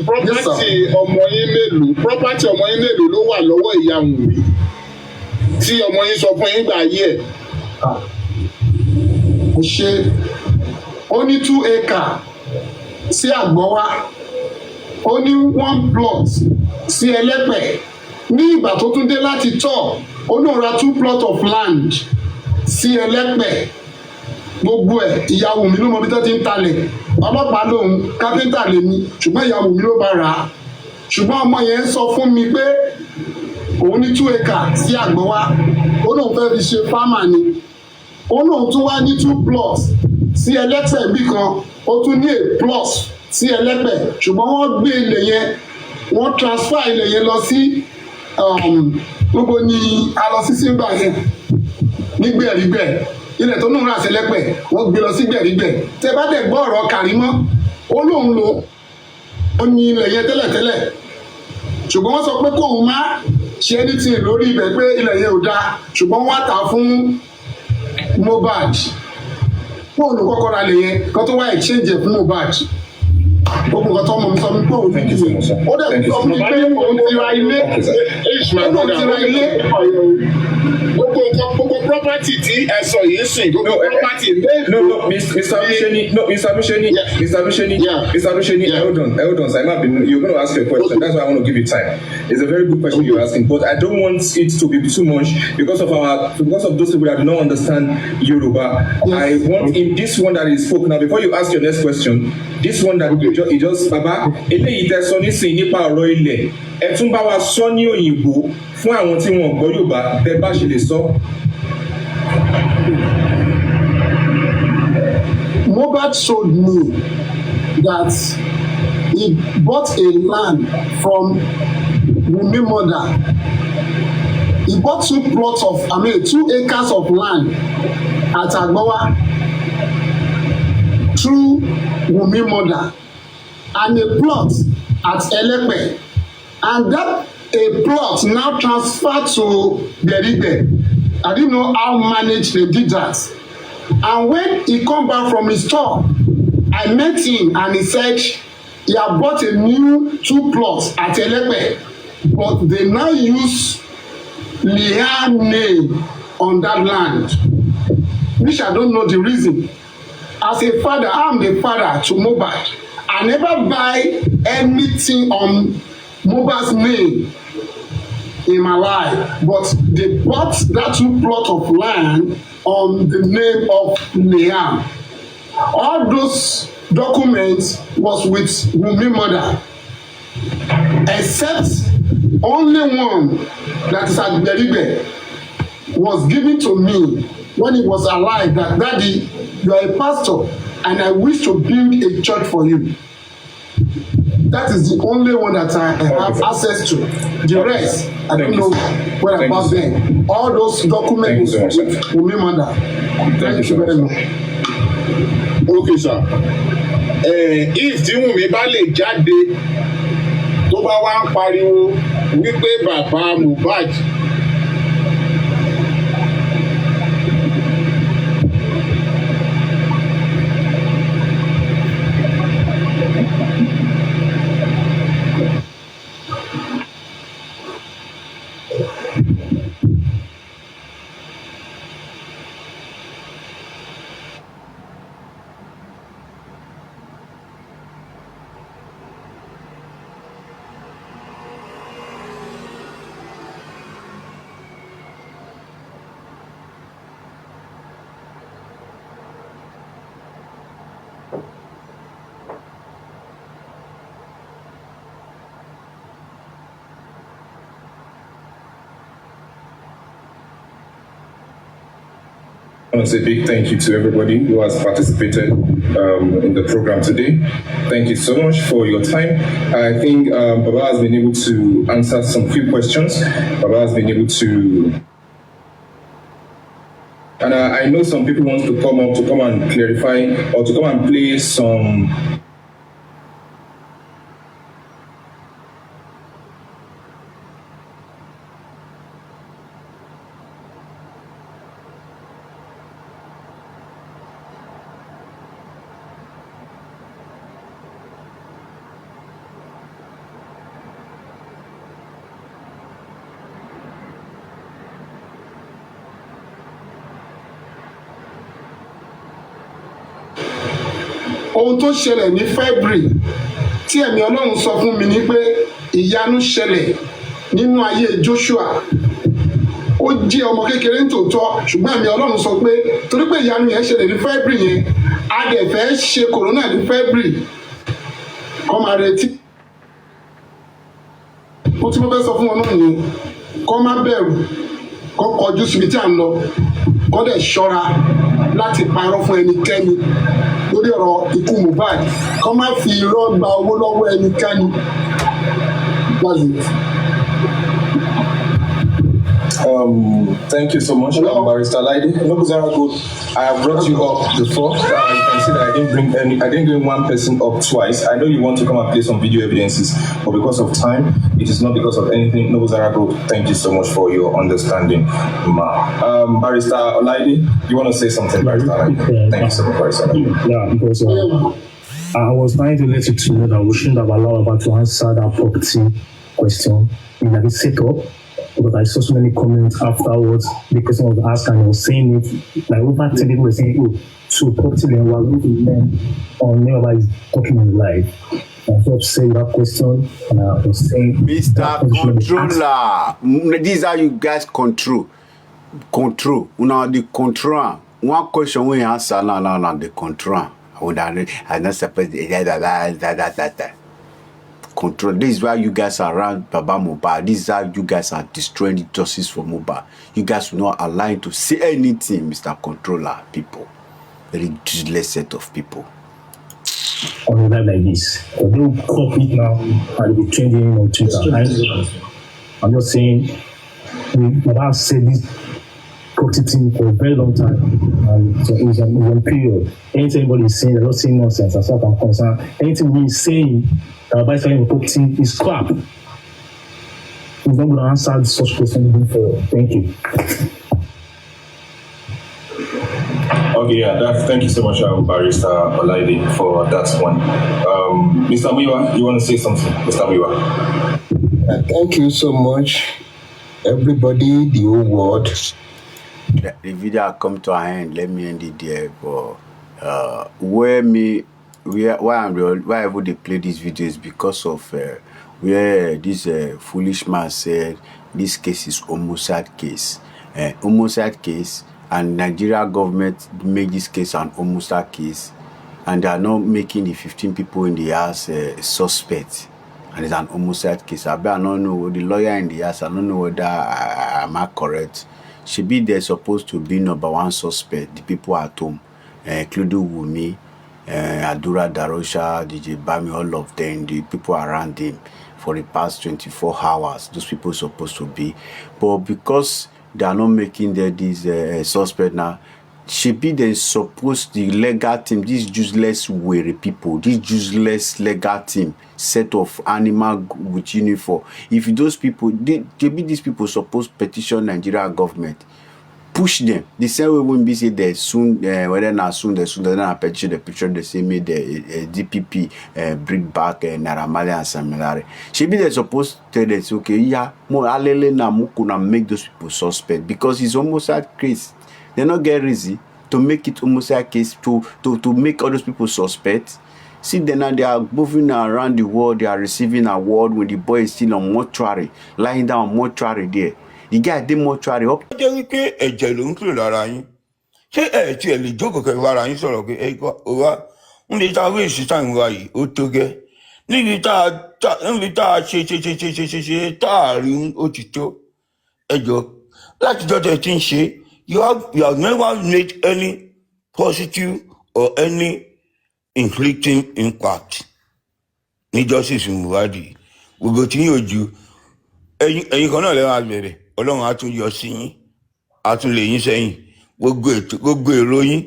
property ọmọ yín mélòó ló wà lọ́wọ́ ìyá Wùnmí tí ọmọ yín sọ fún yín gbà yí ẹ̀. Kò ṣe ó ní 2 acre sí Àgbọ̀wá, ó ní 1 plot sí Ẹlẹ́pẹ̀. Ní ìgbà tó tún dé láti tọ̀, ó náà ra 2 plot of land sí Ẹlẹ́pẹ̀. Gbogbo ẹ̀ ìyá Wùnmí ló mọ bí tó ti ń talẹ̀. Ọlọ́pàá lòun, kápẹ́ńtà lèmi, ṣùgbọ́n ìyá Wùnmí ló bá rà á. Ṣùgbọ́n ọmọ yẹn ń sọ fún mi pé òun ní 2 acre sí Àgbọ̀wá, ó lóun fẹ́ fi ṣe fámà ni. Ó lóun tún wá ní 2 plots sí Ẹlẹ́pẹ̀ bí kan, ó tún ní a plot sí Ẹlẹ́pẹ̀, ṣùgbọ́n wọ́n gbé ilẹ̀ yẹn, wọ́n transfer ilẹ̀ yẹn lọ sí gbogbo ní alọ sí Símbà yẹn ní Gbẹ̀rígbẹ̀. Ilẹ̀ tó nùrà sí Ẹlẹ́pẹ̀ wọ́n gbé lọ sí Gbẹ̀rígbẹ̀. Tẹ bá dẹ̀ gbọ́ ọ̀rọ̀ Kàrímọ́, ó lóun lò ó ní ilẹ̀ yẹn tẹ́lẹ̀tẹ́lẹ̀, ṣùgbọ́n wọ́n sọ pé kóun má ṣe anything lórí ibẹ̀ pé ilẹ̀ yẹn ò dáa, ṣùgbọ́n wọ́n á tà fún Mohbad. Fóònù kọ́kọ́ ra lè yẹn kó tó wá exchange ẹ̀ fún Mohbad. Gbogbo nǹkan tó mọ̀ mi sọ mi pé òun ti dìbò. Ó dẹ̀ sọ mi pé òun ti ra ilé. Òun ti ra ilé. Gbogbo property tí ẹ sọ yìí sìn, gbogbo property. No, Mr. Abusheni, hold on, sir. You're going to ask your question. That's why I want to give you time. It's a very good question you're asking, but I don't want it to be too much because of those people that do not understand Yoruba. Yes. I want in this one that is spoken now. Before you ask your next question, this one that you just Baba, eléyìí tẹ́ sọ nísìnyí nípa ọ̀rọ̀ ilẹ̀, ẹ tún bá wa sọ ní òyìnbó fún àwọn tí wọn gbọ́ Yorùbá bẹ́ẹ̀ bá ṣe lè sọ. Mohbad showed me that he bought a land from Wunmi mother. He bought 2 acres of land at Agbowa through Wunmi mother and a plot at Ẹlẹ́pẹ̀, and that a plot now transferred to Gbẹ̀rígbẹ̀. I didn't know how managed they did that. And when he come back from his tour, I met him and he said he had bought a new 2 plots at Ẹlẹ́pẹ̀, but they now use Liam name on that land, which I don't know the reason. As a father, I'm the father to Mohbad. I never buy anything on Mohbad's name in my life, but they bought that 2 plot of land on the name of Liam. All those documents was with Wunmi mother, except only one that is at Gbẹ̀rígbẹ̀ was given to me when he was alive, that Daddy, you are a pastor and I wish to build a church for you. That is the only one that I have access to. The rest, I don't know what about them. All those documents with Wunmi mother. Thank you very much. Okay, sir. If tí Wunmi bá lè jáde tó bá wá ń pariwo wípé bàbá Mohbad I want to say a big thank you to everybody who has participated in the program today. Thank you so much for your time. I think Baba has been able to answer some few questions. Baba has been able to, and I know some people want to come up to come and clarify or to come and play some ohun tó ṣẹlẹ̀ ní February tí ẹ̀mí Ọlọ́run sọ fún mi ni pé ìyanu ṣẹlẹ̀ nínú ayé Joshua. Ó jẹ́ ọmọ kékeré ní tòótọ́ ṣùgbọ́n ẹ̀mí Ọlọ́run sọ pé torí pé ìyanu yẹn ṣẹlẹ̀ ní February yẹn a dẹ̀ fẹ́ ṣe corona ní February kọ́ máa retí. Ó tí mo fẹ́ sọ fún wọn náà nìyẹn kọ́ má bẹ̀rù kọ́ kọjú síbi tí à ń lọ kọ́ dẹ̀ ṣọ́ra láti parọ́ fún ẹnikẹ́ni lórí ọ̀rọ̀ ikú Mohbad kọ́ má fi irọ́ gba owó lọ́wọ́ ẹnikẹ́ni. That's it. Thank you so much, Barrister Laide. Noble Zara Gold, I have brought you up before. You can see that I didn't bring one person up twice. I know you want to come and play some video evidences, but because of time, it is not because of anything. Noble Zara Gold, thank you so much for your understanding, ma. Barrister Laide, you want to say something, Barrister Laide? Thank you so much, Barrister Laide. Yeah, because I was trying to let you to know that we shouldn't have allowed about to answer that property question in a setup. Because I saw so many comments afterwards, the person was asking and was saying it, like over 10 people were saying, oh, so property then we're going to learn on whenever is talking on live. I thought to say that question, and I was saying, Mr. Controller, these are you guys control. Now the control. One question we answer now the control. I not supposed to control. This is why you guys are around Baba Mohbad. This is how you guys are destroying the justice for Mohbad. You guys will not allow to say anything, Mr. Controller. People, very useless set of people. On a live like this, so they will crop it now and be trending on Twitter. I'm just saying, Baba said this property thing for a very long time, and so it's a period. Anything anybody is saying, they're not saying nonsense as far as I'm concerned. Anything we're saying by saying property is crap. We're not going to answer such questions moving forward. Thank you. Okay, yeah, thank you so much, Barrister Olaide, for that one. Mr. Miwa, you want to say something? Mr. Miwa. Thank you so much, everybody, the whole world. The video come to an end. Let me end it there. But why would they play this video is because of where this foolish man said this case is homicide case. Homicide case, and Nigeria government made this case an homicide case, and they are not making the 15 people in the house suspect, and it's an homicide case. I don't know the lawyer in the house. I don't know whether am I correct. Should be they're supposed to be number one suspect. The people at home, including Wumi, Adura Darosha, DJ Bami, all of them, the people around him for the past 24 hours. Those people are supposed to be, but because they are not making this suspect now, should be they supposed the legal team, this useless weary people, this useless legal team set of animal with uniform. If those people, these people supposed petition Nigeria government, push them. The same way when we say they soon, whether not soon, they not petition the picture the same way the DPP bring back Naira Marley and Samilare. Should be they supposed to tell us, okay, yeah, more alele na mukuna make those people suspect because it's homicide case. They not get easy to make it homicide case to make all those people suspect. See, then now they are moving around the world. They are receiving award when the boy is still on mortuary, lying down on mortuary there. The guy did mortuary up. Jẹ́ wípé ẹ̀jẹ̀ ló ń kúrò lára yín. Ṣé ẹ̀ tí ẹ̀ lè jókòó kẹ́ wára yín sọ̀rọ̀ pé ẹ wá ń lè ta wé ìṣítà ìwà yìí ó tó gẹ́. Níbi tá a ṣe tá a rí ó ti tó. Ẹjọ́ láti jọ́tẹ̀ tí ń ṣe. You have never made any positive or any inflicting impact ní justice Mohbad. Gbogbo tí yóò ju ẹ̀yin kan náà lẹ́wọ̀n àgbẹ̀rẹ̀ Ọlọ́run á tún yọ sí yín á tún lè yín sẹ́yìn gbogbo èrò yín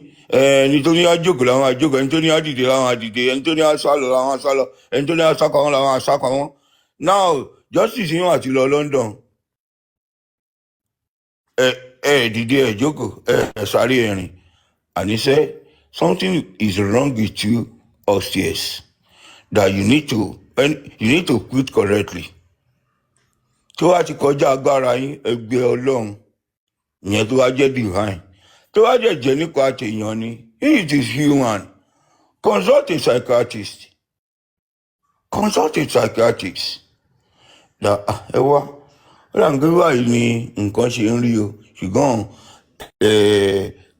nítorí àjòkò làwọn àjòkò ẹni tó ní àdìdè làwọn àdìdè ẹni tó ní àsálọ làwọn àsálọ ẹni tó ní àsákọ̀ làwọn àsákọ̀ wọn. Now justice yín àti lọ London dìde jókòó sáré ẹ̀rìn àníṣe something is wrong with you upstairs that you need to quit correctly. Tó wá ti kọjá agbára yín ẹgbẹ́ Ọlọ́run ìyẹn tó wá jẹ́ divine tó wá jẹ́ nípa àtẹ̀yàn ni it is human consult a psychiatrist. Consult a psychiatrist. Ẹ wá ó dà ń gbé báyìí ni nǹkan ṣe ń rí o ṣùgbọ́n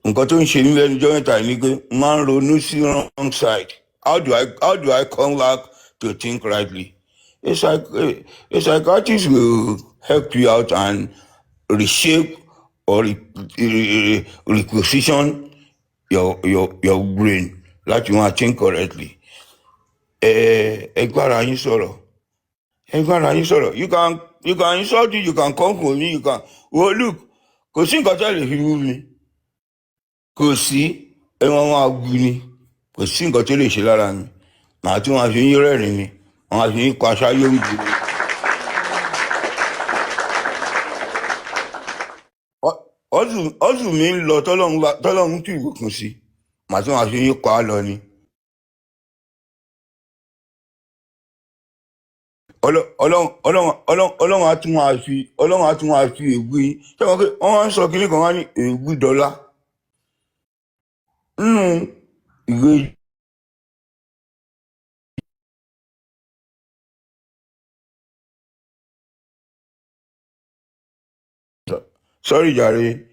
nǹkan tó ń ṣe mí lẹ́nu ọjọ́ mẹ́ta ni pé máa ń ronú sí wrong side. How do I come back to think rightly? A psychiatrist will help you out and reshape or reposition your brain láti máa think correctly. Ẹ gbára yín sọ̀rọ̀. You can insult me, you can come for me, you can. Well, look, kò sí nǹkan tẹ́lẹ̀ fi wú mi. Kò sí ẹ̀wọ̀n máa gbu ni. Kò sí nǹkan tó lè ṣe lára mi. Màá tún máa fi yín rẹ́rìn ni. Màá fi yín pa aṣá yóò jù. Ọ̀sùn mi ń lọ tọ́lọ́run tún ìbùkún sí. Màá tún máa fi yín pa á lọ ni. Ọlọ́run á tún máa fi ègbú yín. Ṣé wọ́n pé wọ́n máa ń sọ kinní kan wá ní ègbú dọ́là? Nínú ìwé sorry jàre.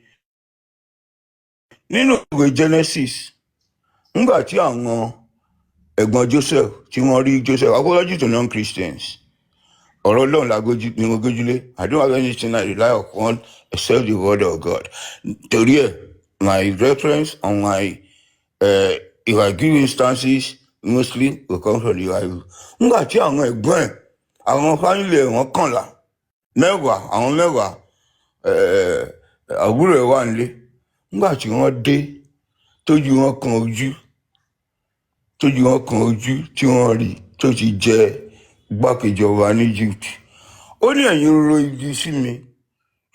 Nínú ìwé Genesis, nígbà tí àwọn ẹ̀gbọ́n Joseph tí wọ́n rí Joseph, apology to non-Christians. Ọ̀rọ̀ Ọlọ́run ni mo gbójúlé. I don't have anything I rely upon except the word of God. Torí ẹ̀, my reference and my if I give instances mostly will come from the Bible. Nígbà tí àwọn ẹ̀gbọ́n ẹ̀, àwọn fámìlì ẹ̀ wọ́n kànlá, mẹ́wàá, àbúrò ẹ̀ wà nílé. Nígbà tí wọ́n dé, tójú wọn kan ojú tí wọ́n rí tó ti jẹ igbákejì ọba ní Egypt. Ó ní ẹ̀yin ro ibi sí mi,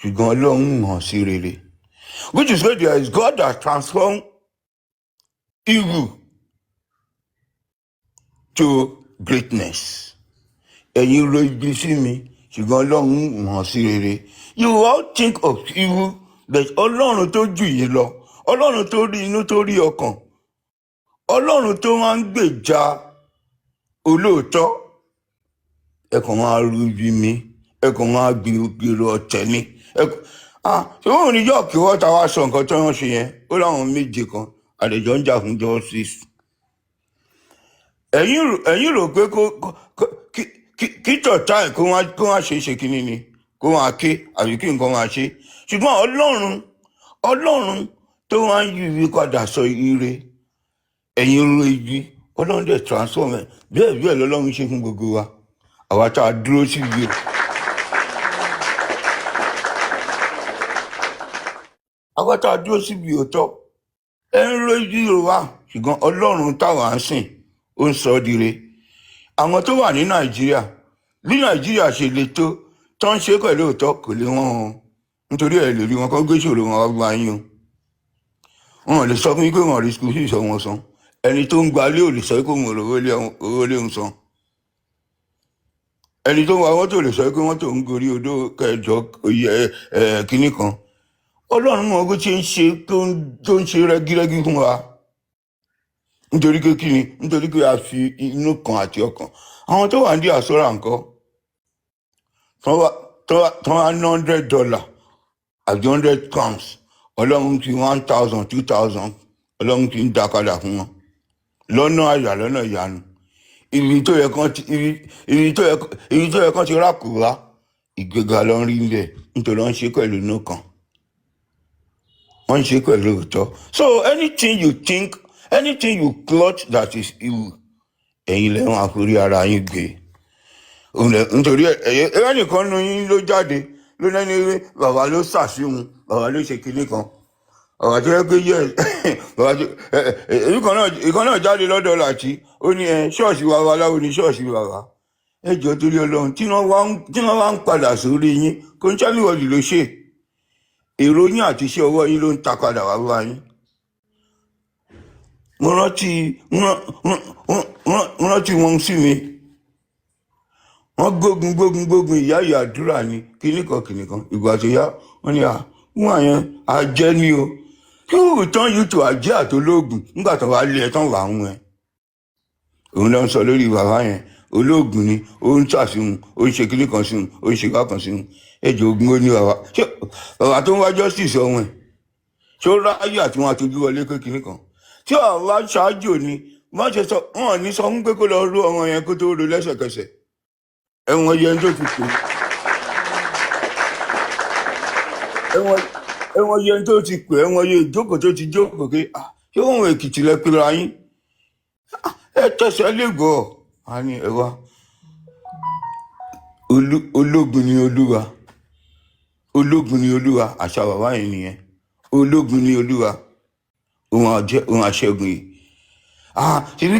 ṣùgbọ́n Ọlọ́run hàn sí rere. Which is why there is God that transforms evil to greatness. Ẹ̀yin ro ibi sí mi, ṣùgbọ́n Ọlọ́run hàn sí rere. You all think of evil, but Ọlọ́run tó jù yín lọ, Ọlọ́run tó rí inú tó rí ọkàn, Ọlọ́run tó máa ń gbèjà olóòótọ́. Ẹ kàn máa ru ibi mi, ẹ kàn máa gbèrò ọ̀tẹ̀ ni. Ṣé wọn ò ní yọ̀ kí wọ́n ta wá sọ nǹkan tó wọ́n ṣe yẹn? Ó láwọn méje kan àlejò ń jà fún justice. Ẹ̀yin rò pé kí tọ̀tá ẹ̀ kó wá ṣe kínní ni, kó wá ké àbí kí nǹkan máa ṣe. Ṣùgbọ́n Ọlọ́run tó wá ń yí ibi padà sọ ire. Ẹ̀yin ro ibi, Ọlọ́run dẹ̀ transform ẹ̀. Bẹ́ẹ̀ lọ́lọ́run ṣe fún gbogbo wa. Àwa tá a dúró síbi ẹ̀. Àwa tá a dúró síbi òótọ́. Ẹ ń ro ibi Yorùbá, ṣùgbọ́n Ọlọ́run táwa ń sìn, ó ń sọ dire. Àwọn tó wà ní Nàìjíríà, bí Nàìjíríà ṣe le tó ń ṣe pẹ̀lú òótọ́ kò lè wọ́n o. Nítorí ẹ̀ lè rí wọn kán gbé ṣòro wọn wá gba yín o. Wọn ò lè sọ fún yín pé wọn rí school fees wọn san. Ẹni tó ń gbalé ò lè sọ pé òun owó lé ń san. Ẹni tó ń wa mọ́tò lè sọ pé mọ́tò ń gorí odó kẹjọ kínní kan. Ọlọ́run mọ̀ bó ṣe ń ṣe tó ń ṣe rẹ́gírẹ́gí fún wa. Nítorí pé kíni? Nítorí pé a fi inú kan àti ọkàn. Àwọn tó wà ní àsọ́ra nǹkan, tán wá ná $100 àbí 100 pounds. Ọlọ́run ti 1,000, 2,000. Ọlọ́run ti ń dá padà fún wọn. Lọ́nà àyà lọ́nà ìyanu. Ibi tó yẹ kán ti rákòrá, ìgbéga ló ń rí níbẹ̀ nítorí wọ́n ń ṣe pẹ̀lú inú kan. Wọ́n ń ṣe pẹ̀lú òótọ́. So anything you think, anything you plot that is evil, ẹ̀yin lẹ́wọ̀n àforí ara yín gbé. Nítorí ẹ̀yẹ́ nìkan nu yín ló jáde ló lẹ́ni bàbá ló ṣàṣìhun, bàbá ló ṣe kinní kan. Bàbá tó yẹ pé ìkan náà jáde lọ́dọ̀ láti ó ní ṣọ́ọ̀ṣì babaláwo ní ṣọ́ọ̀ṣì bàbá. Ẹ jọ̀ọ́ torí Ọlọ́run tí wọ́n wá ń padà sórí yín kò ń ṣàlùwọ̀dì ló ṣe. Èrò yín àti iṣẹ́ ọwọ́ yín ló ń ta padà wá bá yín. Mo rántí wọn sí mi. Wọ́n gbógun ìyá àdúrà ni kinní kan. Ìgbà tó yá wọ́n ní wọ́n àyẹn àjẹ́ ni o. Who will turn you to àjẹ́ àtolóògùn nígbà tó wá lé ẹ tán wà ń ẹ? òun ló ń sọ lórí bàbá yẹn olóògùn ni ó ń ṣàṣìhun ó ń ṣe kíní kan síhun ó ń ṣe ká kan síhun ẹjọ ogun ó ní bàbá ṣé bàbá tó ń wá justice ọ̀hún ẹ̀ ṣé ó ráyè àti wọn àtọjú wọlé pé kíní kan tí àwa ṣáájú ni má ṣe sọ wọn ò ní sọ fún pé kó lọ rú ọmọ yẹn kó tó ro lẹ́sẹ̀kẹsẹ̀ ẹ̀wọ̀n yẹn tó ti pè ẹ̀wọ̀n yẹn tó ti pè ẹ̀wọ̀n yẹn ìjókòó tó ti jókòó pé ṣé òun Èkìtì lẹ pera yín ẹ tẹsẹ̀ lẹgọọ a ní ẹwà ológun ni olúwa ológun ni olúwa àṣà bàbá yẹn nìyẹn ológun ni olúwa òun àṣẹgun yìí ṣebí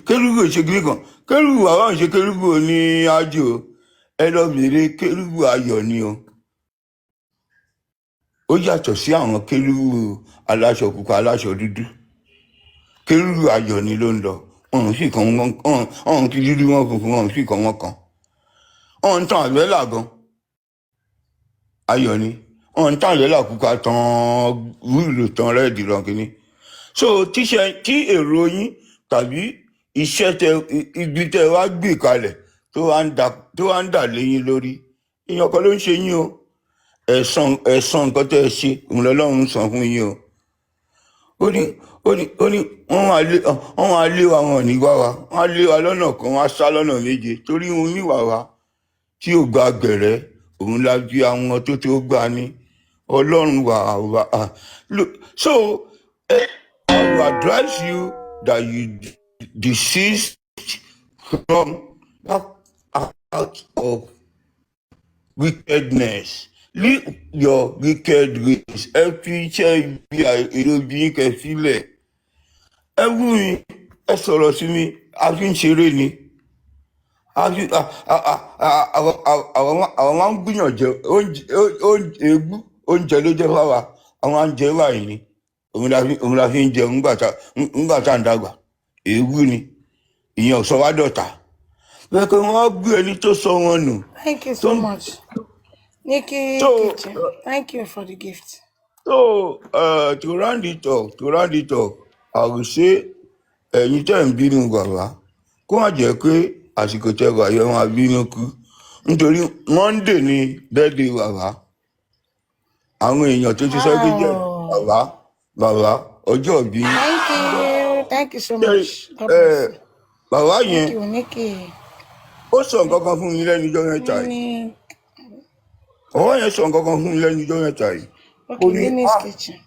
kérúbù ìṣègùn kan kérúbù bàbá òun ṣe kérúbù ní ájò ẹ lọ bèrè kérúbù ayọ̀ ni o ó yàtọ̀ sí àwọn kérúbù aláṣọ pupa aláṣọ dúdú kérúbù ayọ̀ ni ló ń lọ ọ̀hún sì kan ọ̀hún ti dúdú wọn funfun ọ̀hún sì kan wọn kan ọ̀hún tán àgbẹ̀là gan ayọ̀ ni ọ̀hún tán àgbẹ̀là pupa tán wíìlù tán rẹ́ẹ̀dì lọ kínní so tí èrò yín tàbí iṣẹ́ ibi tẹ wá gbé kalẹ̀ tó wá ń dà léyìn lórí èèyàn kan ló ń ṣe yín o ẹ̀san nǹkan tẹ́ ẹ ṣe òun lọ́lọ́run san fún yín o ó ní wọ́n á lé wa wọn ní wá wa wọ́n á lé wa lọ́nà kan wọ́n á sá lọ́nà méje torí òun níwà wa tí ò gba gbẹ̀rẹ́ òun la bí àwọn tó gbà ní ọlọ́run wà. So I will advise you that you desist from that act of wickedness. Leave your wicked ways. Ẹ fi iṣẹ́ ibi ìròbìn kẹ sílẹ̀. Ẹ wú mi, ẹ sọ̀rọ̀ sí mi, a fi ń ṣeré ni. Àwọn máa ń gbìyànjú oúnjẹ ló jẹ́ fáwa, àwọn máa ń jẹ wáyé ni. Òun la fi ń jẹun ńgbà tá à ń dàgbà. Èébú ni, ìyẹn ò sọ wá dọ̀tá. Bẹ́ẹ̀ pé wọ́n gbé ẹni tó sọ wọn nù. Thank you so much. Nikki Kitchen, thank you for the gift. So, to round it up, I will say, ẹ̀yin tẹ́ ń bínú bàbá, kó má jẹ́ pé àsìkò tẹ́ wà yẹn wọn á bínú kú. Nítorí Monday ni birthday bàbá. Àwọn èèyàn tó ti sọ pé jẹ́ bàbá ọjọ́ ìbí. Thank you so much. God bless you. Bàbá yẹn, Thank you, Nikki. ó sọ nǹkan kan fún mi lẹ́nu ọjọ́ mẹ́ta yìí. Bàbá yẹn sọ nǹkan kan fún mi lẹ́nu ọjọ́ mẹ́ta yìí. Okay, Nini's Kitchen.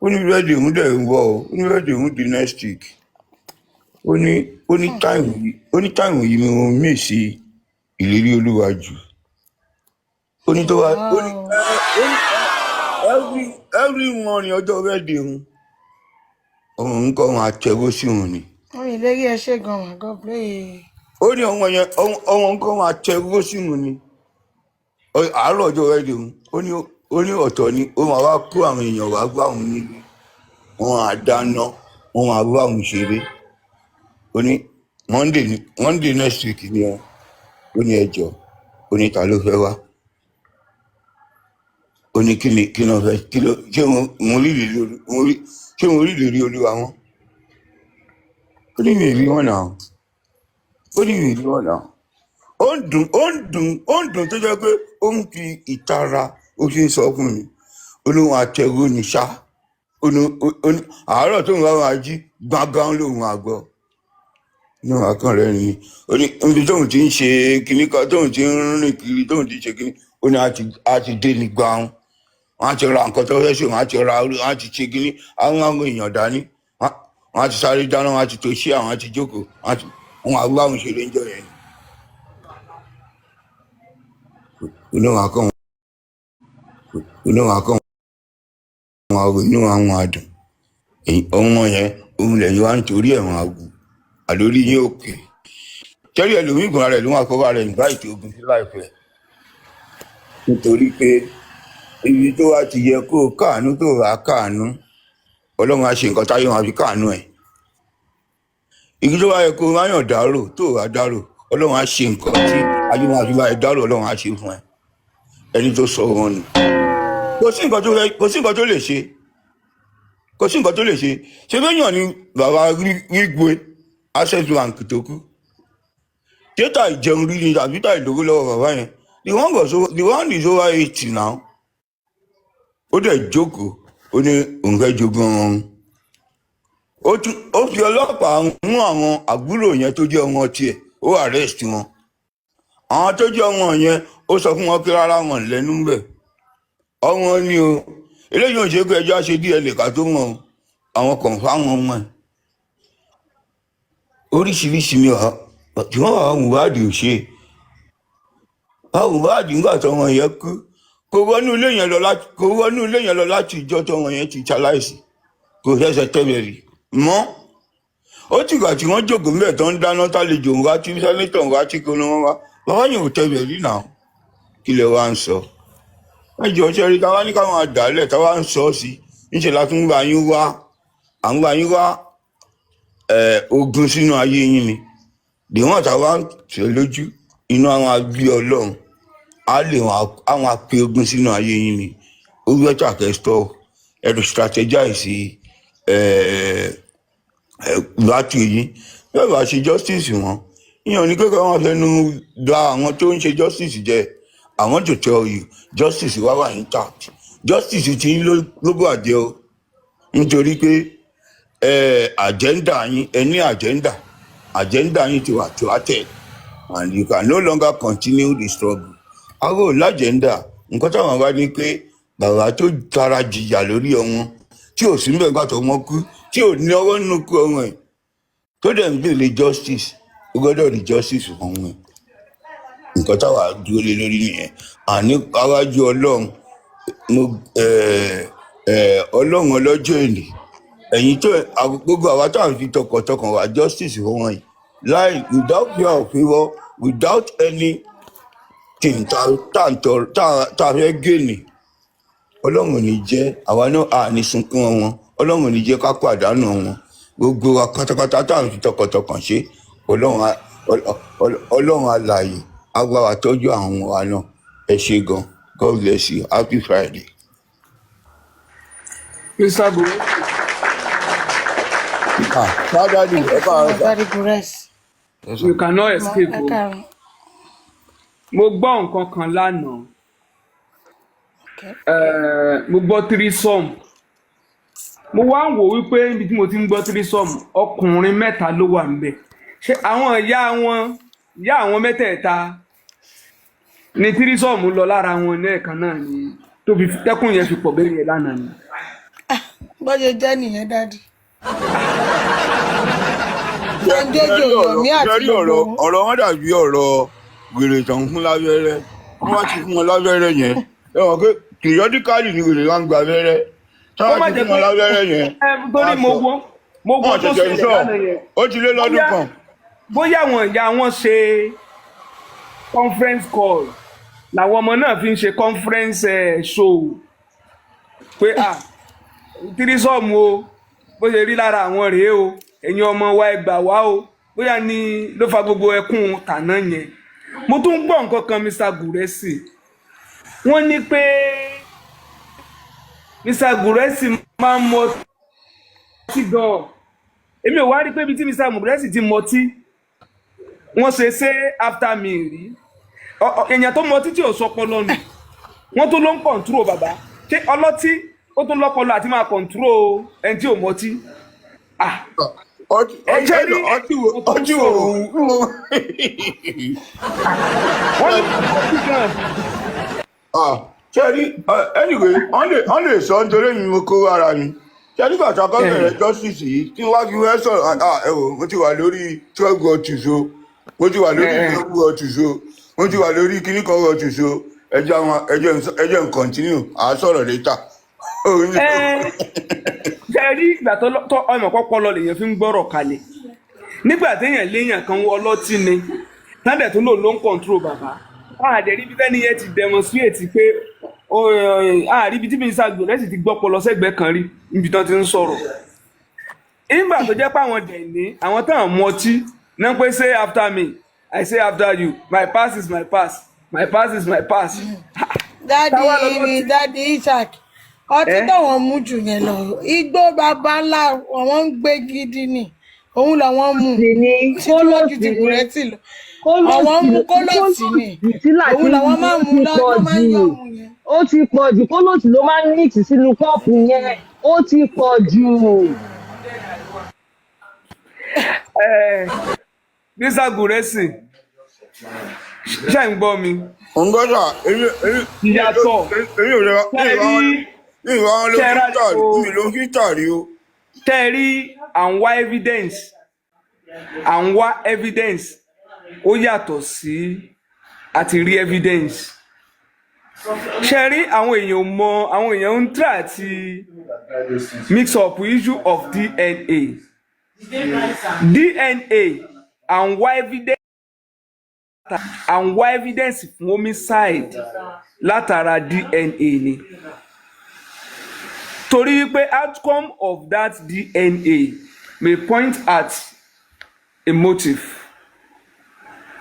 Ó ní birthday òun dẹ̀ ń bọ̀ ó ní birthday òun di next week. Ó ní táìmù yìí ni mo mí sí ìlérí olúwa jù. Ó ní tó wá ó ní every morning ọjọ́ birthday òun kọ́ wọn àtẹ̀wó sí òun ni. Oh, ìlérí ẹ ṣé gan-an, God bless. Ó ní ọmọ yẹn ọmọ nǹkan wọn àtẹ̀wó sí òun ni. Àárọ̀ ọjọ́ birthday ó ní ọ̀tọ̀ ni ó máa wá kó àwọn èèyàn wá gbá òun nílé wọn á dáná wọn máa bá òun ṣeré. Ó ní Monday next week ni ó ní ẹjọ́ ó ní ta ló fẹ́ wá. Ó ní kí ló fẹ́ ṣé mo rí ìlérí olúwa wọn. Ó ní mi rí wọn náà. Ó ń dùn tó jẹ́ pé ó ń fi ìtara ó fi ń sọ fún mi. Olóhùn àtẹ̀wò ní ṣá. Àárọ̀ tó ń wá wá jí gbàngàn lòun àgbọ̀. Inú àkàn rẹ̀ ni. Ó ní ibi tóun ti ń ṣe kinní kan tóun ti ń rìn kiri tóun ti ṣe kinní. Ó ní a ti dé ní gbàùn. Wọ́n á ti ra nǹkan tó fẹ́ ṣe wọ́n á ti ra orí wọ́n á ti ṣe kinní. Àwọn èèyàn dání. Wọ́n á ti sáré dáná wọ́n á ti tó ṣí àwọn á ti jókòó. Wọ́n á gbá àwọn ìṣeré ń jọ yẹn. Inú àkàn inú àwọn àdùn ọmọ yẹn òun lẹ́yìn wá nítorí ẹ̀wọ̀n àgùn àlórí yín òkè kẹ́rì ẹlòmíì ìgbọ̀nra rẹ̀ ló máa kọ́ bá rẹ̀ nígbà ètò ogun sí láìpẹ́ nítorí pé ibi tó wá ti yẹ kó káàánú tó rà káàánú ọlọ́run á ṣe nǹkan táyé wọn àfi káàánú ẹ̀ ibi tó wá yẹ kó máyàn dárò tó rà dárò ọlọ́run á ṣe nǹkan tí ayé wọn àfi bá ẹ dárò ọlọ́run á ṣe fún ẹ ẹni tó sọ wọn nù kò sí nǹkan tó lè ṣe ṣe bẹ́yàn ni bàbá Wigwe access bank tó kú ṣé tà ìjẹun rí ni tàbí tà ìdókò lọ́wọ́ bàbá yẹn the one is over 80 now ó dẹ̀ jókòó ó ní òun fẹ́ jogún ọ̀run ó fi ọlọ́pàá mú àwọn àbúrò yẹn tó jẹ́ ọmọ tiẹ̀ ó arrest wọn àwọn tó jẹ́ ọmọ yẹn ó sọ fún wọn pé rárá wọn lẹ́nu ń bẹ̀ ọmọ ni o eléyìí ò ṣe pé ẹjọ́ ṣe DNA ká tó mọ̀ àwọn confam ọmọ ẹ̀ oríṣiríṣi ni tí wọ́n wà wùwádìí ò ṣe wùwádìí nígbà tó wọn yẹn kú kò wọnú ilé yẹn lọ láti ìjọ tó wọn yẹn ti ṣaláìsí kò ṣẹ̀ṣẹ̀ tẹ̀lé rí mọ́ ó ti gbà tí wọ́n jókòó mẹ́ẹ̀ tó ń dáná tálejò ń wá tí sẹ́nitọ̀ ń wá tí kò ní wọ́n wá bàbá yẹn ò tẹ̀lé rí náà kí lè wá ń sọ ẹjọ́ ṣe rí táwa ní káwọn àdálẹ̀ táwa ń sọ sí níṣẹ́ la tún bá yín wá ogun sínú ayé yín ni dèwọ́n táwa ń ṣe lójú inú àwọn agbé ọlọ́run á lè àwọn apẹ ogun sínú ayé yín ni ó yọjà kẹsítọ ẹrù strategize láti yín bẹ́ẹ̀ bá ṣe justice wọn ìyẹn ní kékeré wọn fẹnu gba àwọn tó ń ṣe justice jẹ I want to tell you justice wà intact justice ti ń ló bàjẹ́ o nítorí pé agenda yín ẹni agenda yín ti wà thwarted and you can no longer continue the struggle àwọn olagenda nǹkan táwọn bá ní pé bàbá tó tara jìyà lórí ọmọ tí ò sí mẹ́gbà tó wọ́n kú tí ò ní ọwọ́ nínú kú ọmọ ẹ̀ tó dẹ̀ ń béèrè justice ó gbọ́dọ̀ rí justice fún ọmọ ẹ̀ nǹkan táwa dúró lé lórí nìyẹn àní arájú ọlọ́run ọlọ́run ọlọ́jọ́ èlé ẹ̀yìn tó gbogbo àwa táwọn fi tọkàntọkàn wá justice fún wọn yìí láì without fear of favour without any tá a fẹ́ gèlè ọlọ́run ò ní jẹ́ àwa náà à ní sunkún wọn ọlọ́run ò ní jẹ́ ká pàdánù wọn gbogbo wa pátápátá táwọn fi tọkàntọkàn ṣe ọlọ́run alààyè agbára tọ́jú àwọn ọmọ wa náà ẹ ṣé gan God bless you happy Friday. Mr. Guru. Daddy, Very good rest. You cannot escape. Mo gbọ́ nǹkan kan lánàá. Mo gbọ́ threesome. Mo wá ń wò wípé níbi tí mo ti ń gbọ́ threesome ọkùnrin mẹ́ta ló wà níbẹ̀. Ṣé àwọn ìyá àwọn mẹ́tẹ̀ẹ̀ta ni threesome lọ lára wọn lẹ́ẹ̀kan náà ni tó fi tẹ́kùn yẹn fi pọ̀ bẹ́ẹ̀ yẹn lánàá ni. Bọ́jọ jẹ́ nìyẹn dádì. ọ̀rọ̀ wọn dàbí ọ̀rọ̀ wèrè tó ń fún lábẹ́rẹ́ wọ́n wá ti fún wọn lábẹ́rẹ́ yẹn ẹ̀wọ̀n pé periodically ni wèrè wá ń gba abẹ́rẹ́ táwọn ti fún wọn lábẹ́rẹ́ yẹn torí mo gbọ́ tó ṣẹlẹ̀ lánàá yẹn ó ti lé lọ́dún kan. bóyá àwọn ìyá wọn ṣe conference call làwọn ọmọ náà fi ń ṣe conference show pé threesome o bó ṣe rí lára àwọn rèé o ẹ̀yin ọmọ wa ẹ gbà wá o bóyá ni ló fa gbogbo ẹkún tàná yẹn mo tún gbọ́ nǹkan kan Mr. Guresi wọ́n ní pé Mr. Guresi máa ń mọtí gan èmi ò wá rí pé ibi tí Mr. Guresi ti mọtí wọ́n ṣe after me rí èèyàn tó mọtí tí ò sọpọlọ nù wọ́n tó ló ń kọ̀ǹtúrò bàbá ṣé ọlọ́tí ó tún lọ́pọlọ àti máa kọ̀ǹtúrò ẹni tí ò mọtí. ọtí wo ṣẹ́rí anyway wọ́n lè sọ nítorí mi mo kó ara mi ṣẹ́rí bàtà kọ́sẹ̀rẹ̀ justice yìí tí wọ́n fi wẹ́ sọ̀rọ̀ ẹ̀wò mo ti wà lórí 12 authorities o mo ti wà lórí 12 authorities o mo ti wà lórí kíní kan authorities o ẹjẹ́ n continue à sọ̀rọ̀ later. ṣẹ́rí ìgbà tó ọmọ pọ́pọ́lọ lèèyàn fi ń gbọ́rọ̀ kalẹ̀ nígbà téèyàn léèyàn kan ọlọ́tí ni lábẹ́ tó lò ló ń control bàbá àdẹ̀rí bí tẹ́ni yẹn ti demonstrate pé àríbi tí Mr. Guresi ti gbọ́ pọlọ sẹ́gbẹ̀ẹ́ kan rí níbi tán ti ń sọ̀rọ̀ nígbà tó jẹ́ pé àwọn dẹ̀ ní àwọn táwọn mú ọtí náà pé say after me I say after you my pass is my pass my pass is my pass. Dádì Isaac ọtí táwọn mú jù yẹn lọ igbó bàbá ńlá wọn ń gbé gidi ni òun làwọn mú ní tí wọ́n ju ti bùrẹ́tì lọ àwọn mú kólọ́ọ̀tì ni òun làwọn máa mú lọ́wọ́ máa ń yọ̀ mú yẹn. ó ti pọ̀ jù kólọ́ọ̀tì ló máa ń mix sínú kọ́ọ̀pù yẹn ó ti pọ̀ jù. Mr. Guresi ṣe ń gbọ́ mi. ń gbọ́dọ̀ ìyàtọ̀ ló ń hítà rí o. tẹ́rí à ń wá evidence ó yàtọ̀ sí àti rí evidence. ṣe rí àwọn èèyàn ń try àti mix up issue of DNA à ń wá evidence fún homicide látara DNA ni torí pé outcome of that DNA may point at a motive.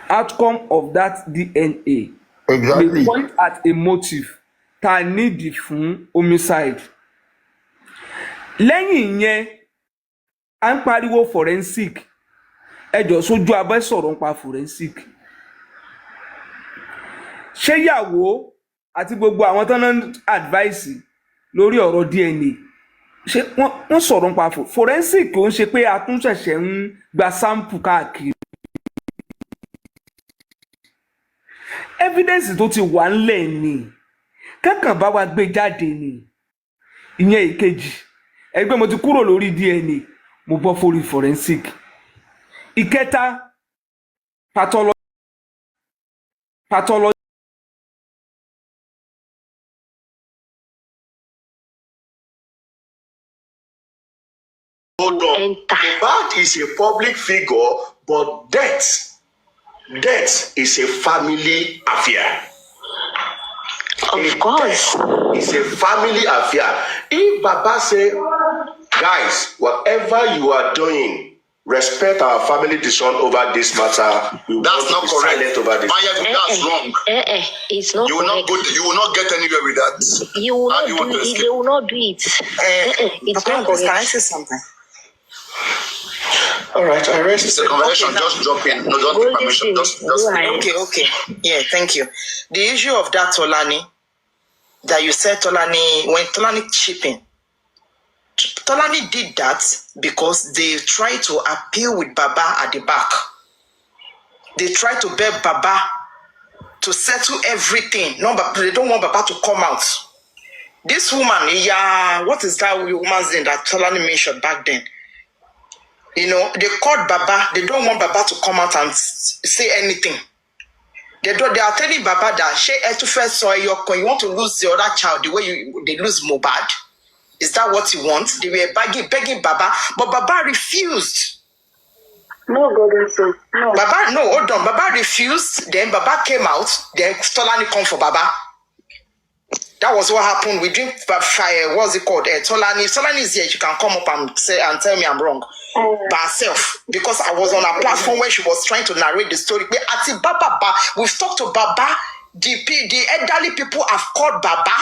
Outcome of that DNA may point at a motive tá a nídìí fún homicide. Lẹ́yìn yẹn à ń pariwo forensic ẹjọ́ sójú abẹ́ sọ̀rọ̀ nípa forensic. Ṣé ìyàwó àti gbogbo àwọn tó ń advice lórí ọ̀rọ̀ DNA ṣé wọ́n sọ̀rọ̀ nípa forensic kò ń ṣe pé a tún ṣẹ̀ṣẹ̀ ń gba sample káàkiri. Evidence tó ti wà ńlẹ̀ ni kankan bá wa gbé jáde ni ìyẹn ìkejì ẹgbẹ́ mo ti kúrò lórí DNA mo bọ́ fórí forensic. Ìkẹta pathology. Hold on. Mohbad is a public figure, but death is a family affair. Of course. It's a family affair. If Baba say, guys, whatever you are doing, respect our family decision over this matter. That's not correct. Over this. That's wrong. It's not correct. You will not get anywhere with that. You will not do it. They will not do it. It's not correct. Can I say something? All right, I rest. It's a conversation. Okay, just drop in. No, don't take permission. Just Okay. Yeah, thank you. The issue of that Tolani, that you said Tolani, when Tolani chipping, Tolani did that because they tried to appeal with Baba at the back. They tried to beg Baba to settle everything. No, but they don't want Baba to come out. This woman, what is that woman's name that Tolani mentioned back then? You know, they called Baba. They don't want Baba to come out and say anything. They are telling Baba that you want to lose the other child the way they lose Mohbad. Is that what you want? They were begging Baba, but Baba refused. No, God, no. Baba, no, hold on. Baba refused. Then Baba came out. Then Tolani come for Baba. That was what happened. We drink fire. What's it called? Tolani is here. You can come up and tell me I'm wrong. By herself, because I was on a platform where she was trying to narrate the story. But at Baba, we've talked to Baba. The elderly people have called Baba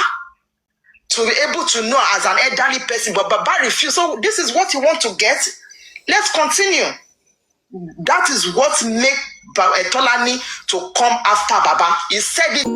to be able to know as an elderly person, but Baba refused. So this is what you want to get. Let's continue. That is what made Tolani to come after Baba. He said it.